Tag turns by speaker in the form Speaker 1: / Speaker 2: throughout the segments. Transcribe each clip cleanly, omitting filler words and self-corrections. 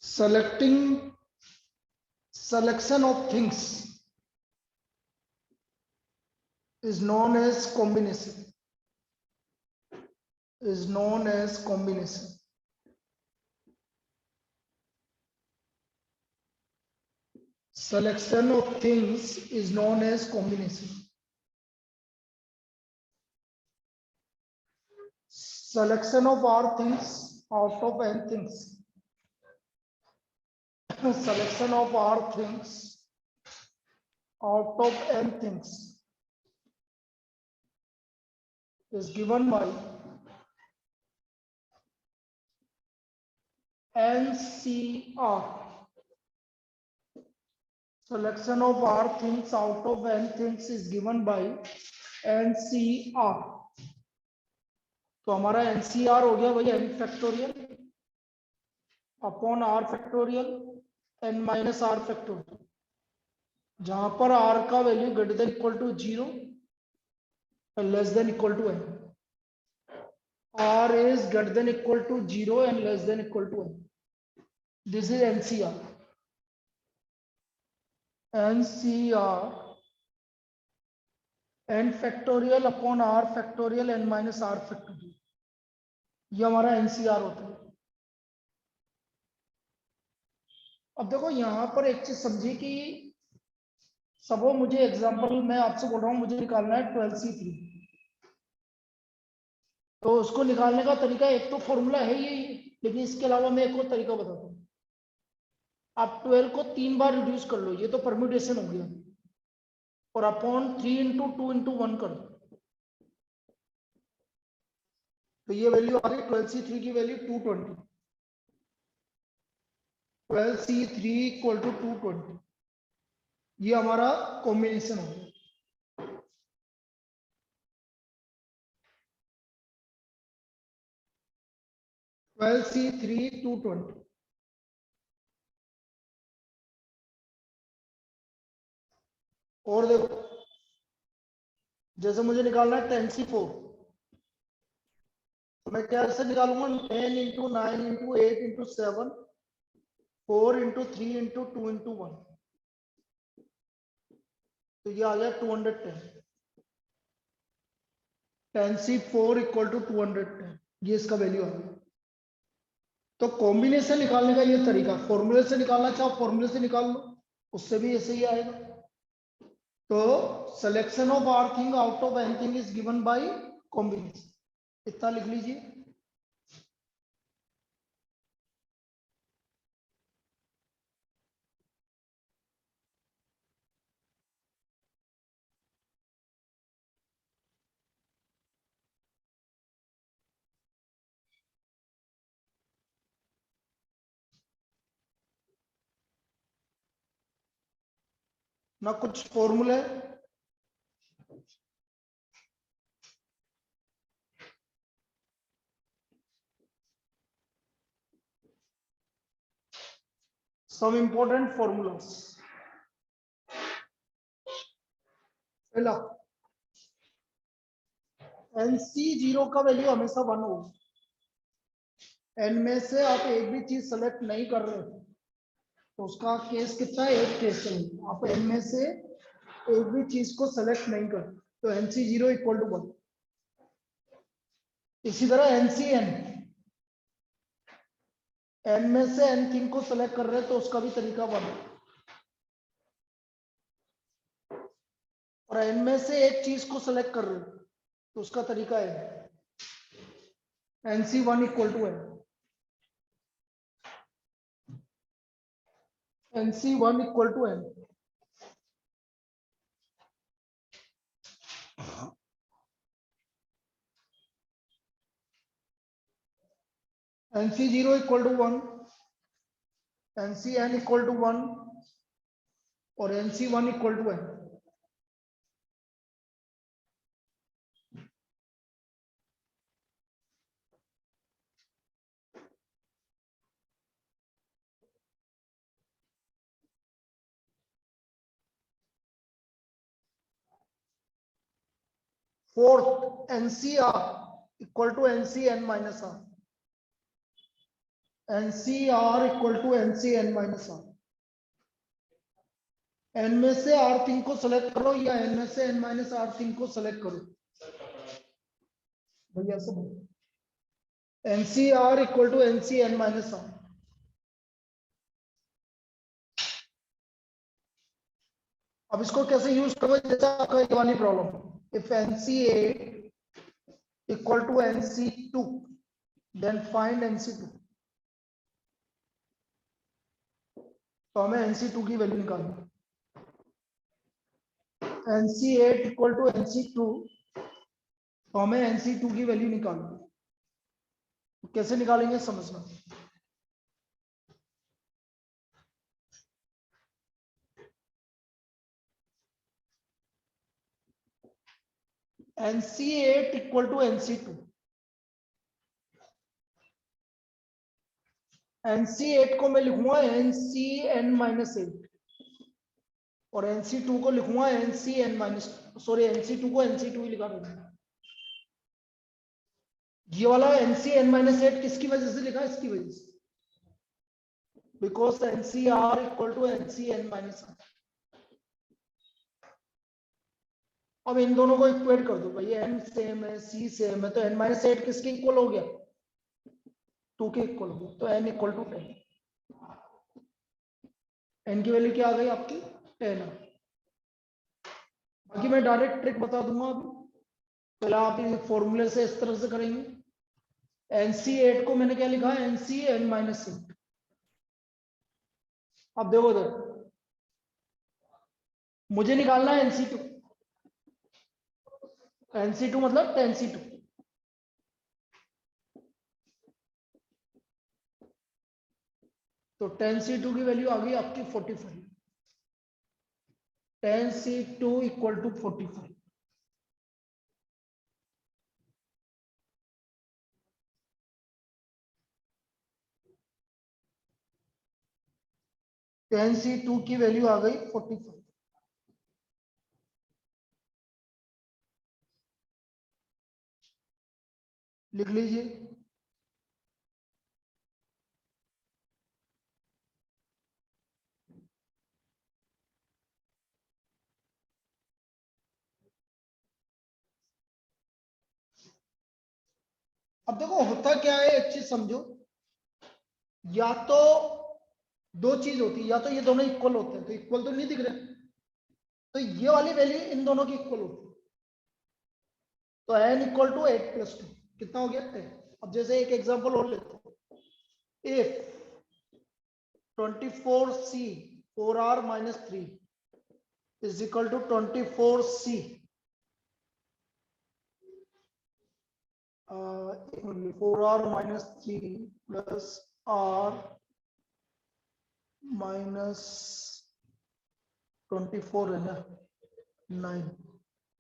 Speaker 1: Selecting selection of things is known as combination. Is known as combination. Selection of things is known as combination. Selection of R things out of N things. Selection of R things out of N things is given by NCR. Selection of R things out of N things is given by NCR. तो हमारा NCR हो गया भाई N factorial upon R factorial N minus R factorial, जहां पर R का value greater than equal to 0 and less than equal to N. R is greater than equal to 0 and less than equal to N. This is NCR. NCR N factorial upon R factorial N minus R factorial, ये हमारा NCR होता है। अब देखो यहां पर एक चीज समझिए कि सबो मुझे एग्जांपल मैं आपसे बोल रहा हूं, मुझे निकालना है 12C3, तो उसको निकालने का तरीका एक तो फॉर्मूला है ये, लेकिन इसके अलावा मैं एक और तरीका बताता हूँ। आप 12 को 3 बार रिड्यूस कर लो, ये तो परम्यूटेशन हो गया, और अपॉन 3 इंटू 2 इंटू 1 कर दो, तो ये वैल्यू आ गई 12C3 की वैल्यू 220। 12C3 इक्वल टू 220, ये हमारा कॉम्बिनेशन हो गया। C3 220, और देखो जैसे मुझे निकालना है 10C4, तो मैं कैसे निकालूंगा? 10 into 9 into 8 into 7 4 into 3 into 2 into 1, तो ये आ गया 210। 10C4 इक्वल टू 210, ये इसका वैल्यू आ गया। तो कॉम्बिनेशन निकालने का ये तरीका, फॉर्मूले से निकालना चाहो फॉर्मूले से निकाल लो, उससे भी ऐसे ही आएगा। तो selection of R thing out of anything is given by combination, इतना लिख लीजिए। ना कुछ फॉर्मूले, some important formulas। पहला NC0 का वैल्यू हमेशा 1 होगा। N में से आप एक भी चीज सेलेक्ट नहीं कर रहे तो उसका केस कितना है? एक केस है। आप N में से एक भी चीज को सेलेक्ट नहीं कर तो NC0 इक्वल टू 1। इसी तरह NCN, N में से N थिंग को सेलेक्ट कर रहे हैं तो उसका भी तरीका 1, और N में से एक चीज को सेलेक्ट कर रहे हैं तो उसका तरीका है NC1 equal to N। NC1 equal to N। NC0 equal to 1, NCN equal to 1 और NC1 equal to N। Fourth NCR equal to NCN minus R। NCR equal to NCN minus R। N में से R3 को select करो या N में से N minus R3 को select करो भैया सब। NCR equal to NCN minus R। अब इसको कैसे यूज करोगे, जैसा आपका ये वाली problem, if NCA equal to NC2 then find NC2। तो हमें NC2 की वैल्यू निकालनी है। NC8 इक्वल टू NC2, तो हमें NC2 की वैल्यू निकालनी है। तो कैसे निकालेंगे समझना। NC8 equal to NC2, NC8 को मैं लिखूंगा NCN माइनस 8 और NC2 को लिखूंगा NCN माइनस, सॉरी NC2 को NC2 ही लिखा दूंगा। ये वाला NCN माइनस 8 किसकी वजह से लिखा, इसकी वजह से, because NCR equal to NCN minus R। अब इन दोनों को इक्वेट कर दो भाई, N सेम है C सेम है, तो N माइनस 8 किसके इक्वल हो गया, 2 के इक्वल हो गया। तो N इक्वल टू 10, N की वैल्यू क्या आ गई आपकी 10। बाकी मैं डायरेक्ट ट्रिक बता दूंगा अभी, पहले आप इस फॉर्मूले से इस तरह से करेंगे। NC8 को मैंने क्या लिखा, NCN माइनस 8। अब देखो इधर, मुझे निकालना है NC2, NC2 मतलब 10C2। तो 10C2 की वैल्यू आ गई आपकी 45। 10C2 equal to 45। NC2 की वैल्यू आ गई 45। लिख लीजिए। अब देखो होता क्या है, एक चीज समझो, या तो दो चीज होती है, या तो ये दोनों इक्वल होते हैं, तो इक्वल तो नहीं दिख रहे, तो ये वाली वैल्यू इन दोनों की इक्वल होती है। तो n इक्वल टू 8 प्लस 2 कितना हो गया 10। अब जैसे एक एग्जांपल और लेते हैं, if 24C 4R minus 3 is equal to 24C 4R minus 3 plus R minus 24 है ना 9,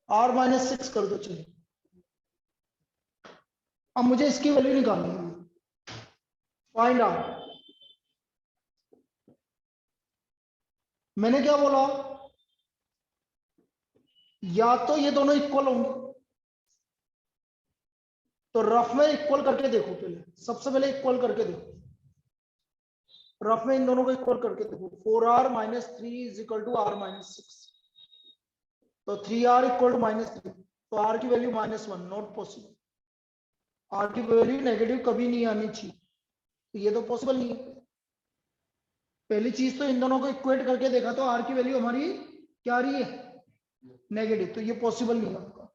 Speaker 1: R minus 6 कर दो चलिए। अब मुझे इसकी वैल्यू निकालनी है, फाइंड R। मैंने क्या बोला, या तो ये दोनों इक्वल होंगे, तो रफ में इक्वल करके देखो, पहले सबसे पहले इक्वल करके देखो, रफ में इन दोनों को इक्वल करके देखो। 4R minus 3 is equal to R minus 6, तो 3R इक्वल टू माइनस 3, तो R की वैल्यू -1, नॉट पॉसिबल। R की वैल्यू नेगेटिव कभी नहीं आनी चाहिए, तो ये तो पॉसिबल नहीं है। पहली चीज तो इन दोनों को इक्वेट करके देखा, तो R की वैल्यू हमारी क्या आ रही है, नेगेटिव, तो ये पॉसिबल नहीं है आपका।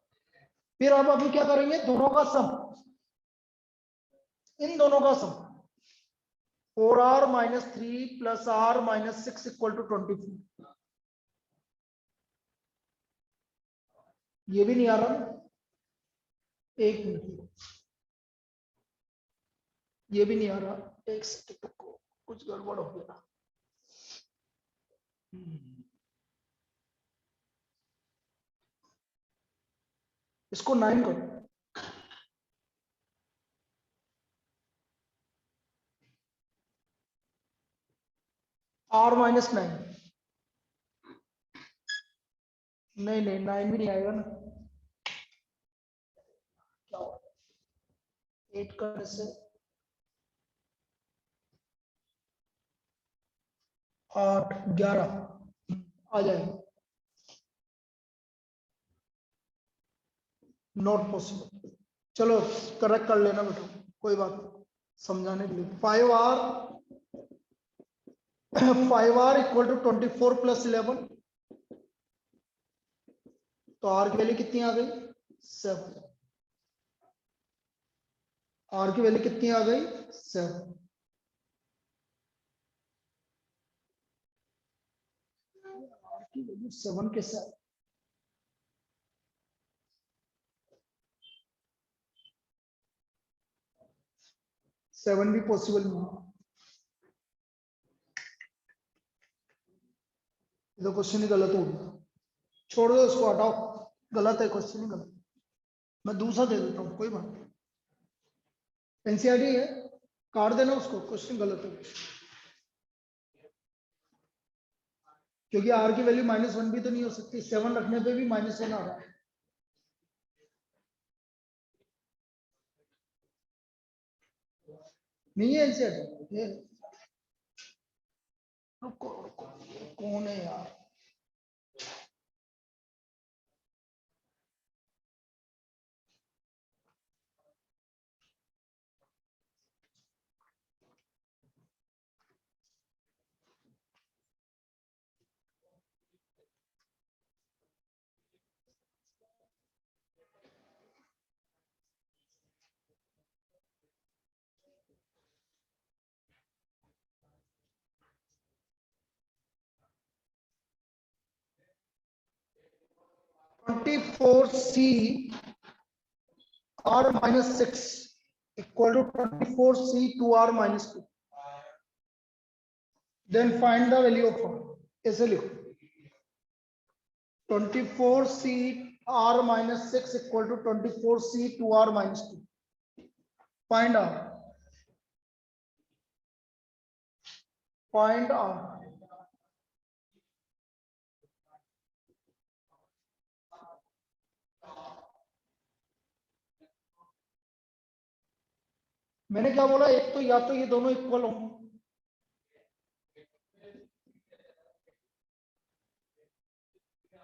Speaker 1: फिर आप अभी क्या करेंगे, दोनों का सम, इन दोनों का sum 4R minus 3 plus R minus 6 equal to 24। ये भी नहीं आ रहा, एक मिनट, ये भी नहीं आ रहा, एक सेकंड को, कुछ गड़बड़ हो गया। इसको 9 करो, R माइनस 9, नहीं नहीं 9 भी नहीं आएगा ना, क्या 8 करने से 8 11 आ जाएगा, नॉट पॉसिबल। चलो करेक्ट कर लेना बेटा, कोई बात नहीं, समझाने के लिए। 5r इक्वल टू 24 प्लस 11, तो r की वैल्यू कितनी आ गई 7, r की वैल्यू कितनी आ गई 7। r की वैल्यू 7 के साथ 7 भी पॉसिबल नहीं है। तो क्वेश्चन ही गलत हो गया, छोड़ दो उसको, हटाओ, गलत है क्वेश्चन ही गलत। मैं दूसरा दे देता हूँ, कोई बात नहीं, एनसीईआरटी है, काट देना उसको, क्वेश्चन गलत है। क्योंकि आर की वैल्यू -1 भी तो नहीं हो सकती, 7 रखने पे भी -1 आ रहा है। नहीं है एनसीईआरटी, रुको रुको, कौन है यार, (24c r -6 equal to 24c 2r -2), then find the value of r। ऐसे लिखो 24c r -6 equal to 24c 2r -2, फाइंड r, फाइंड r। मैंने क्या बोला, एक तो या तो ये दोनों इक्वल होंगे,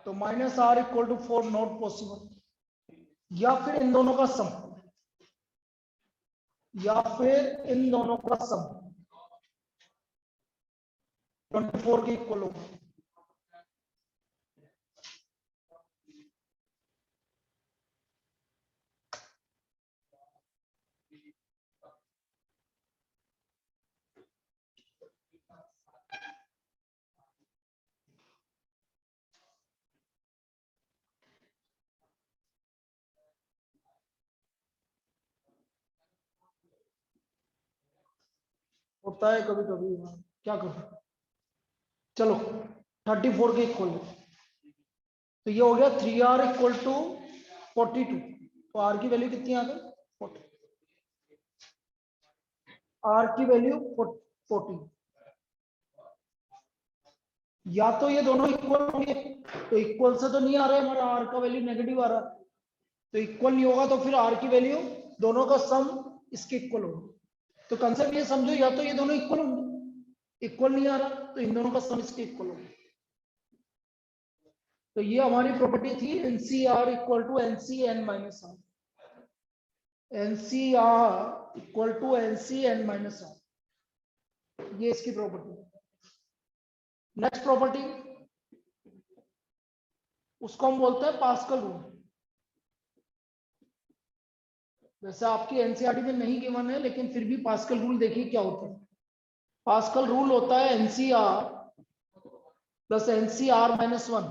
Speaker 1: तो -r equal to 4 not possible, या फिर इन दोनों का सम, या फिर इन दोनों का सम 24 के इक्वल होगा। होता है कभी कभी, क्या करो, चलो 34 के इक्वल, तो ये हो गया 3r इक्वल टू 42, तो r की वैल्यू कितनी आ गई 40, r की वैल्यू 40। या तो ये दोनों इक्वल होंगे, तो इक्वल से तो नहीं आ रहा है हमारा, r का वैल्यू नेगेटिव आ रहा है, तो इक्वल नहीं होगा, तो फिर r की वैल्यू दोनों का सम इसके इक्वल होगा। तो कंसेप्ट ये समझो, या तो ये दोनों इक्वल होंगे, इक्वल नहीं आ रहा तो इन दोनों का सम इसके इक्वल होगा। तो ये हमारी प्रॉपर्टी थी NCR equal to NCn minus r, NCR equal to NCn minus r, ये इसकी प्रॉपर्टी। नेक्स्ट प्रॉपर्टी, उसको हम बोलते हैं पास्कल रूल। वैसे आपकी एनसीईआरटी में नहीं गिवन है, लेकिन फिर भी पास्कल रूल देखिए क्या होता है। पास्कल रूल होता है NCR plus NCR minus 1,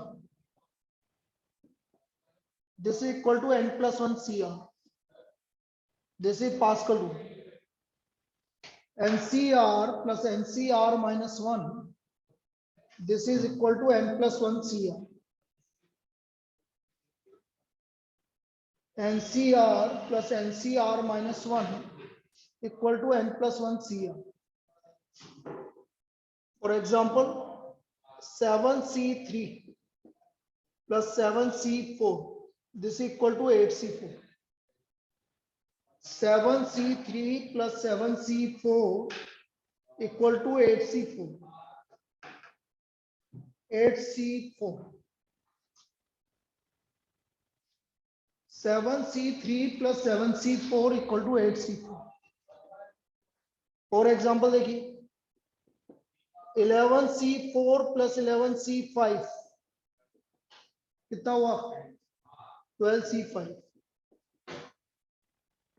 Speaker 1: this is equal to n plus 1 CR, this is Pascal rule. NCR plus NCR minus 1, this is equal to n plus 1 CR। NCR plus NCR minus 1 equal to n plus 1 CR. For example, 7C3 plus 7C4, this is equal to 8C4. 7C3 plus 7C4 equal to 8C4. 8C4, 7C3 plus 7C4 equal to 8C4। और example देखिए, 11C4 plus 11C5 कितना हुआ? 12C5,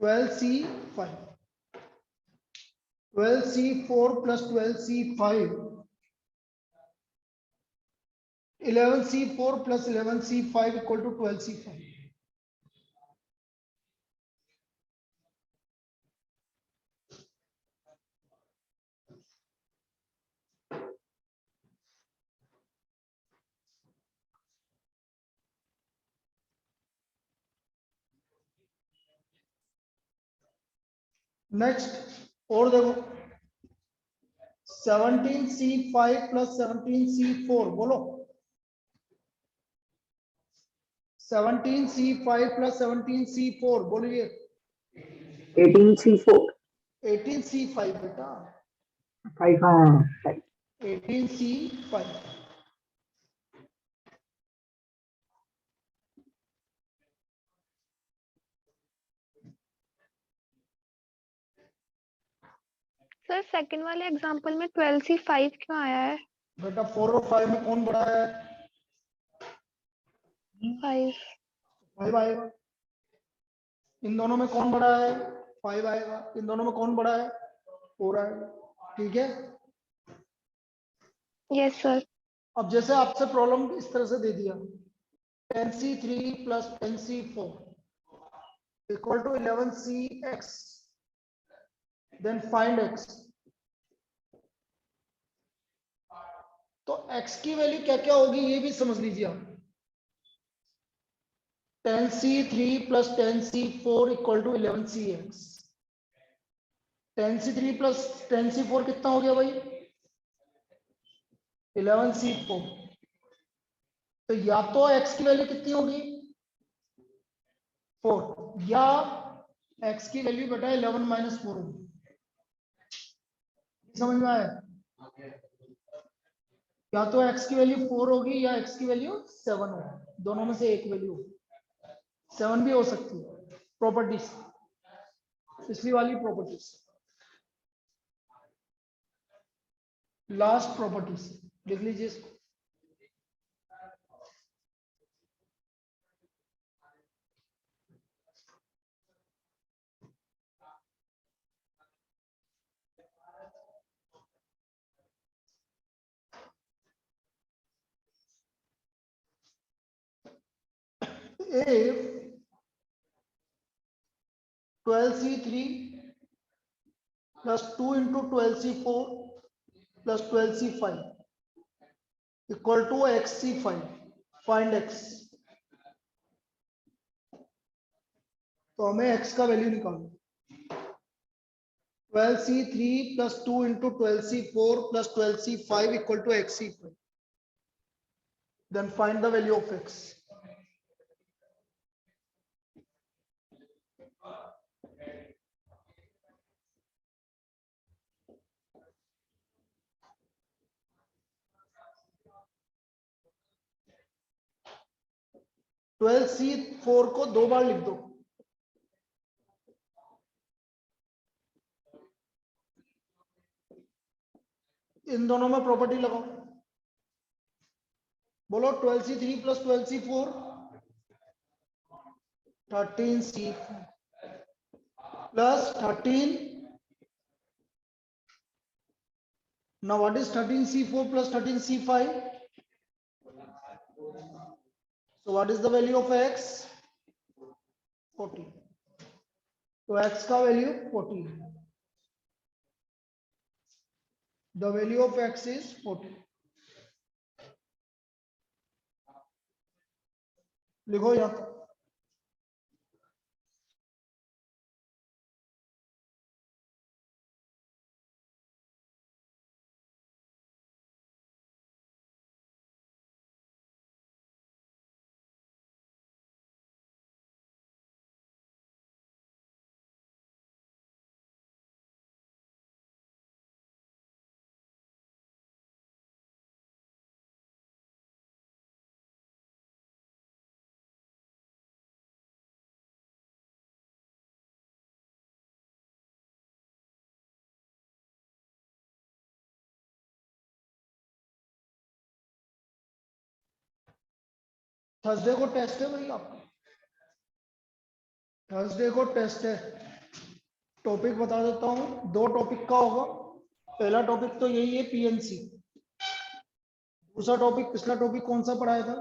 Speaker 1: 12C5, 12C4 plus 12C5, 11C4 plus 11C5 equal to 12C5। Next और देखो, 17C5 plus 17C4 बोलो। 17C5 plus 17C4 बोलिए।
Speaker 2: 18C4
Speaker 1: 18C5 बेटा,
Speaker 2: 5 हाँ
Speaker 1: 18C5।
Speaker 3: सर सेकंड वाले एग्जांपल में 12C5 क्यों आया है?
Speaker 1: बेटा 4 और 5 में कौन बड़ा है?
Speaker 3: 5।
Speaker 1: 5 आएगा। इन दोनों में कौन बड़ा है? 5 आएगा। इन दोनों में कौन बड़ा है? 4 आएगा। ठीक है।
Speaker 3: Yes sir.
Speaker 1: अब जैसे आपसे प्रॉब्लम इस तरह से दे दिया, 10C3 plus 10C4 equal to 11CX, then find x। तो x की वैल्यू क्या क्या होगी ये भी समझ लीजिए आप। 10C3 plus 10C4 equal to 11CX। 10C3 plus 10C4 कितना हो गया भाई? 11C4। तो या तो x की वैल्यू कितनी होगी? 4, या x की वैल्यू बेटा 11 माइनस 4 होगी। समझ में आया? या तो x की वैल्यू 4 होगी या x की वैल्यू 7 होगी, दोनों में से एक वैल्यू होगी। 7 भी हो सकती है। प्रॉपर्टीज, पिछली वाली प्रॉपर्टीज, लास्ट प्रॉपर्टीज लिख लीजिए इसको। If 12C3 plus 2 into 12C4 plus 12C5 equal to XC5, find x। तो हमें x का वैल्यू निकालना। 12C3 plus 2 into 12C4 plus 12C5 equal to XC5, then find the value of x। 12C4 को 2 बार लिख दो। इन दोनों में प्रॉपर्टी लगाओ। बोलो 12C3 plus 12C4 13C4 plus 13। Now what is 13C4 plus 13C5? So what is the value of x? 14। तो x का value 14। The value of x is 14। लिखो यहाँ। थर्सडे को टेस्ट है भाई आपका, थर्सडे को टेस्ट है। टॉपिक बता देता हूँ, 2 टॉपिक का होगा। पहला टॉपिक तो यही है पीएनसी। दूसरा टॉपिक, पिछला टॉपिक कौन सा पढ़ाया था?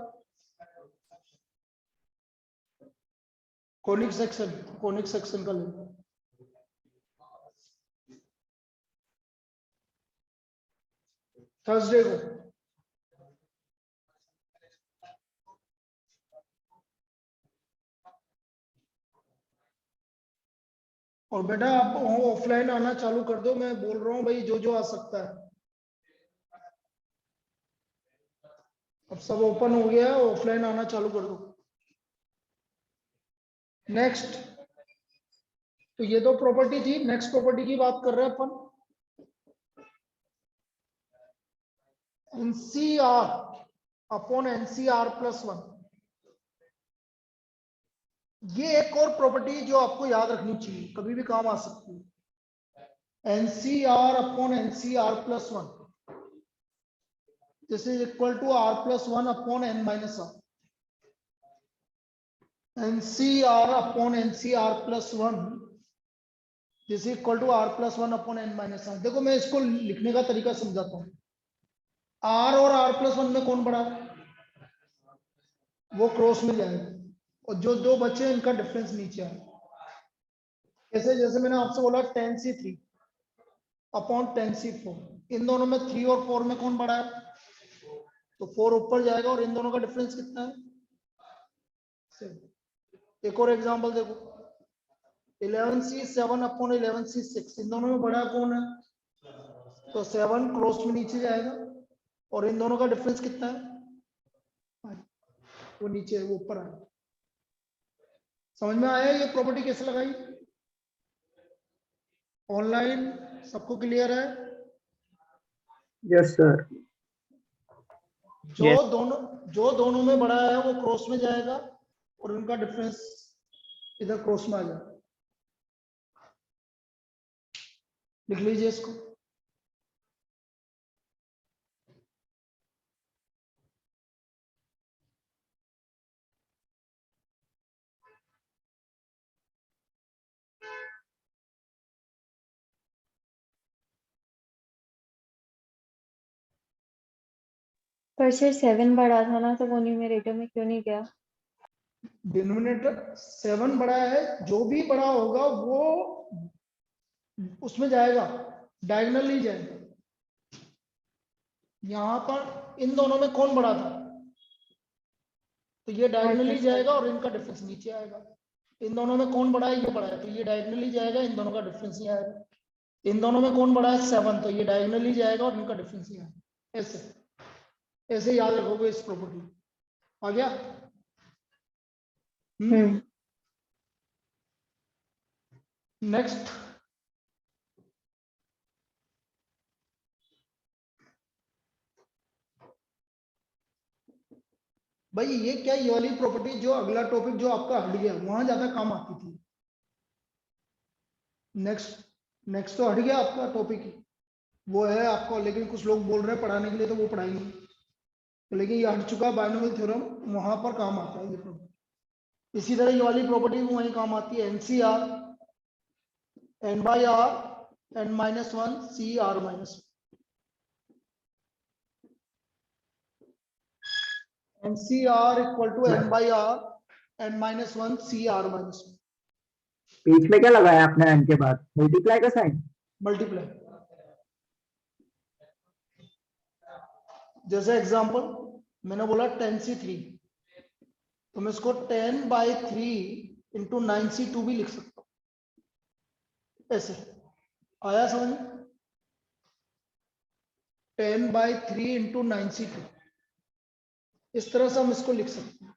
Speaker 1: कोनिक सेक्शन, कोनिक सेक्शन का लेंगे। थर्सडे को और बेटा आप ऑफलाइन आना चालू कर दो, मैं बोल रहा हूँ भाई जो जो आ सकता है। अब सब ओपन हो गया है, ऑफलाइन आना चालू कर दो। नेक्स्ट, तो ये तो प्रॉपर्टी थी। नेक्स्ट प्रॉपर्टी की बात कर रहे हैं अपन, एनसीआर अपॉन एनसीआर प्लस 1। ये एक और प्रॉपर्टी जो आपको याद रखनी चाहिए, कभी भी काम आ सकती है। NCR upon NCR plus 1 this is equal to R plus 1 upon N minus R. NCR upon NCR plus 1 this is equal to R plus 1 upon N minus R. देखो मैं इसको लिखने का तरीका समझाता हूँ। आर और आर प्लस 1 में कौन बड़ा है? वो क्रॉस में जाएगा, और जो 2 बचे इनका डिफरेंस नीचे आएगा। कैसे? जैसे मैंने आपसे बोला 10C3 अपॉन 10C4, इन दोनों में 3 और 4 में कौन बड़ा है? तो 4 ऊपर जाएगा, और इन दोनों का डिफरेंस कितना है? 7। एक और एग्जांपल देखो, 11C7 अपॉन 11C6, इन दोनों में बड़ा कौन है? तो 7 क्रॉस में नीचे जाएगा, और इन दोनों का डिफरेंस कितना है? वो नीचे, वो ऊपर आएगा। समझ में आया ये प्रॉपर्टी कैसे लगाई? ऑनलाइन सबको क्लियर है?
Speaker 2: Yes sir.
Speaker 1: जो दोनों में बड़ा है वो क्रॉस में जाएगा, और उनका डिफरेंस इधर क्रॉस में आ जाएगा। लिख लीजिए इसको।
Speaker 4: पर सर 7 बड़ा था ना, तो वो न्यूमरेटर में क्यों नहीं गया?
Speaker 1: डिनोमिनेटर 7 बड़ा है, जो भी बड़ा होगा वो उसमें जाएगा, डायगोनली जाएगा। यहां पर इन दोनों में कौन बड़ा था? तो ये डायगोनली जाएगा, और इनका डिफरेंस नीचे आएगा। इन दोनों में कौन बड़ा है? ये बड़ा है, तो ये डायगोनली जाएगा, इन दोनों का डिफरेंस नहीं आएगा। इन दोनों में कौन बड़ा है? 7, तो ये डायगोनली जाएगा, और इनका डिफरेंस नहीं आएगा। ऐसे ऐसे याद रखोगे इस प्रॉपर्टी। आ गया? नेक्स्ट, भाई ये क्या, ये वाली प्रॉपर्टी जो अगला टॉपिक जो आपका हट गया, वहां ज्यादा काम आती थी। नेक्स्ट तो हट गया आपका टॉपिक, वो है आपको, लेकिन कुछ लोग बोल रहे हैं पढ़ाने के लिए, तो वो पढ़ाएंगे। तो लेकिन ये हट चुका है, बाइनोमियल थ्योरम, वहां पर काम आता है ये प्रॉपर्टी। इसी तरह ये वाली प्रॉपर्टी भी वहीं काम आती है। NCR N by R N minus 1 C R minus 1। NCR equal to N by R N minus 1 C R minus 1।
Speaker 2: बीच में क्या लगाया आपने एन के बाद? मल्टीप्लाई का साइन?
Speaker 1: मल्टीप्लाई। जैसे एग्जांपल मैंने बोला 10C3, तो मैं इसको 10/3 इंटू 9C2 भी लिख सकता हूं। ऐसे आया समझ में? 10/3 इंटू 9C2, इस तरह से हम इसको लिख सकते हैं।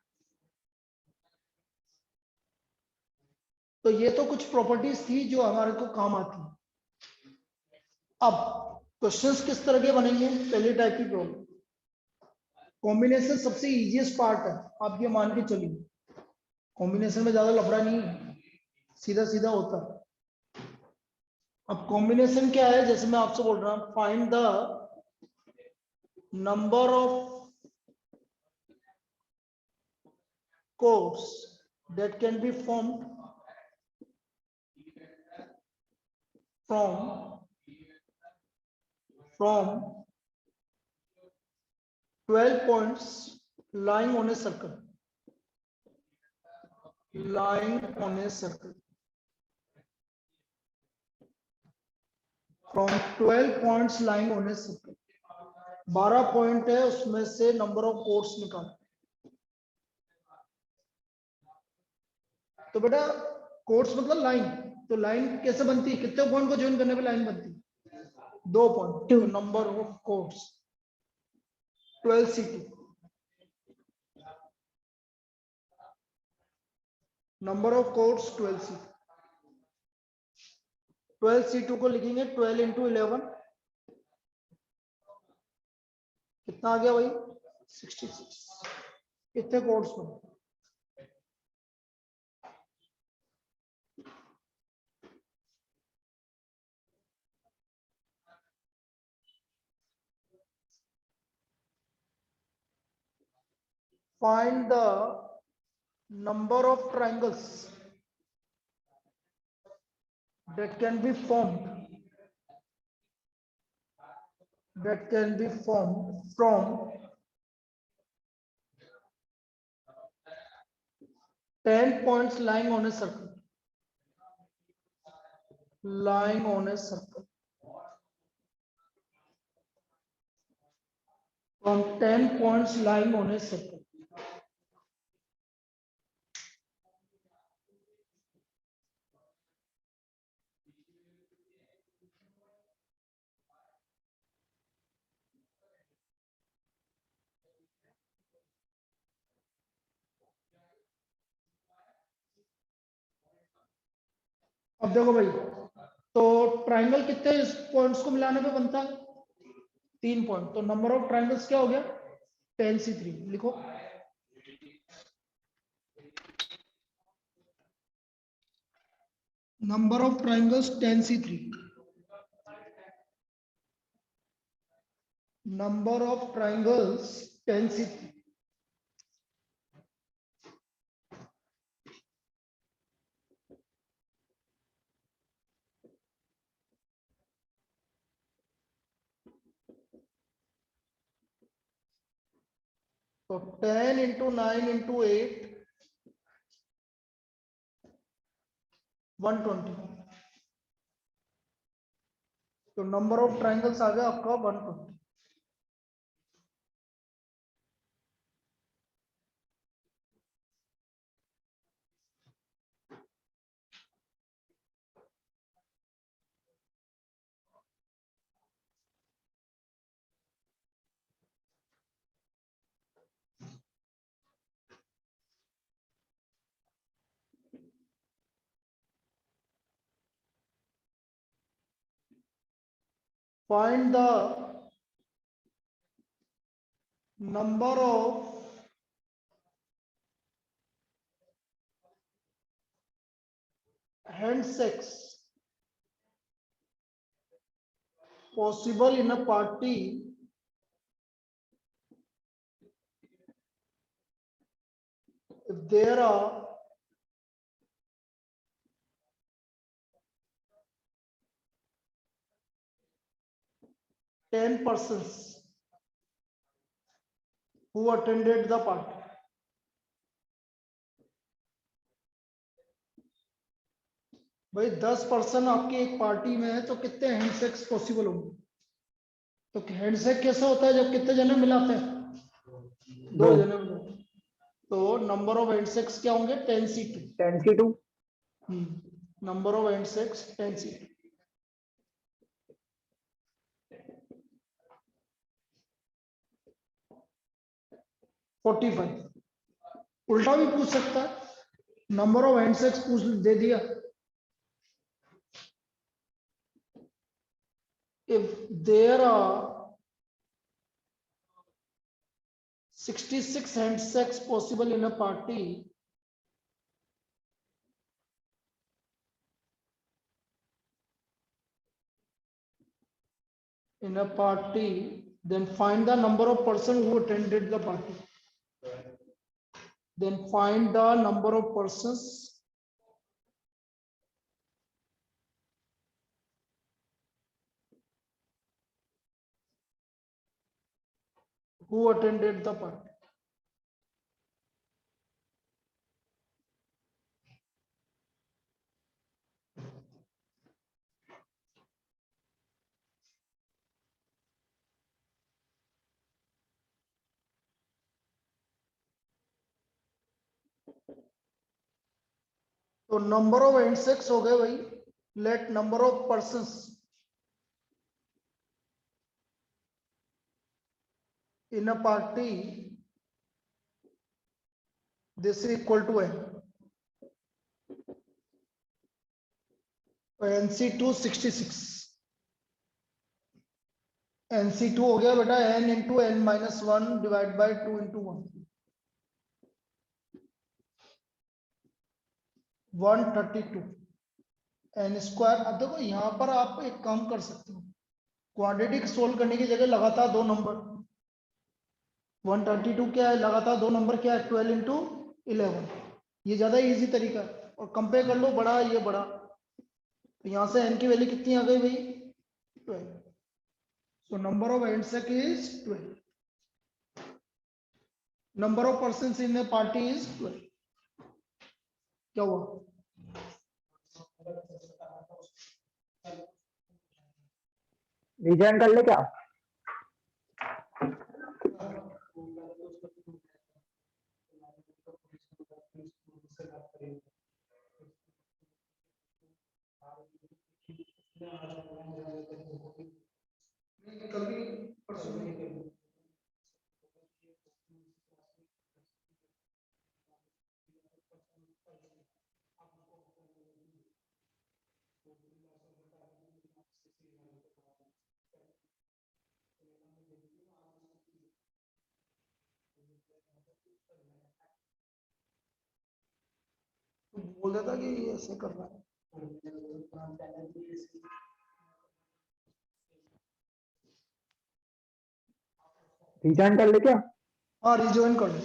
Speaker 1: तो ये तो कुछ प्रॉपर्टीज थी जो हमारे को काम आती है। अब क्वेश्चंस किस तरह के बनेंगे? पहले टाइप की प्रॉब्लम, कॉम्बिनेशन सबसे इजीएस्ट पार्ट है, आप ये मान के चलिए। कॉम्बिनेशन में ज्यादा लफड़ा नहीं है, सीधा सीधा होता है। अब कॉम्बिनेशन क्या है? जैसे मैं आपसे बोल रहा हूं, find the number of chords that can be formed from 12 points lying on a circle. Lying on a circle. From 12 points lying on a circle. 12 point है, उसमें से नंबर ऑफ कोर्स निकाल। तो बेटा कोर्स मतलब लाइन, तो line कैसे बनती है, कितने पॉइंट को ज्वाइन करने पे लाइन बनती है? 2 पॉइंट। तो number of course 12C2, number of course 12C2। 12C2 को लिखेंगे 12 इंटू 11, कितना आ गया भाई? 66। कितने कोर्स बने? Find the number of triangles that can be formed from 10 points lying on a circle. Lying on a circle. From 10 points lying on a circle. अब देखो भाई, तो ट्राइंगल कितने पॉइंट्स को मिलाने पे बनता है? 3 पॉइंट। तो नंबर ऑफ ट्राइंगल्स क्या हो गया? 10C3। लिखो number of triangles 10C3। Number of triangles 10C3। तो 10 इंटू 9 इंटू 8 120। तो नंबर ऑफ ट्राइंगल्स आ गया आपका 120। Find the number of handshakes possible in a party if there are 10 persons who attended the party. भाई 10% आपकी एक party में है, तो कितने हैंडशेक्स पॉसिबल होंगे? तो हैंडशेक कैसा होता है जब कितने जने मिलाते हैं? 2 जने मिलाते हैं। तो नंबर ऑफ हैंडशेक्स क्या होंगे? 10C2।
Speaker 2: 10C2।
Speaker 1: Number of handshakes 10C2। उल्टा भी पूछ सकता है, नंबर ऑफ हैंडशेक्स पूछ दे दिया। If there are 66 handshakes possible in a party, then find the number of persons who attended the party. then find the number of persons who attended the party. तो number of insects हो गए भाई, let number of persons in a party this is equal to n. NC2 66, NC2 हो गया बेटा n into n minus 1 divide by 2 into 132 n square. अब देखो यहां पर आप एक काम कर सकते हो, क्वाड्रेटिक सोल्व करने की जगह लगातार दो नंबर 132 क्या है, लगातार दो नंबर क्या है 12 इंटू 11, ये ज्यादा इजी तरीका है. और कंपेयर कर लो, बड़ा ये बड़ा, तो यहां से n की वैल्यू कितनी आ गई भाई 12. So number of insect is 12. Number of persons in the party is 12. क्या हुआ?
Speaker 2: रिजॉइन कर ले क्या?
Speaker 1: बोल देता कि ऐसे करना है.
Speaker 2: रिजॉइन कर ले क्या?
Speaker 1: हाँ रिजॉइन कर लो.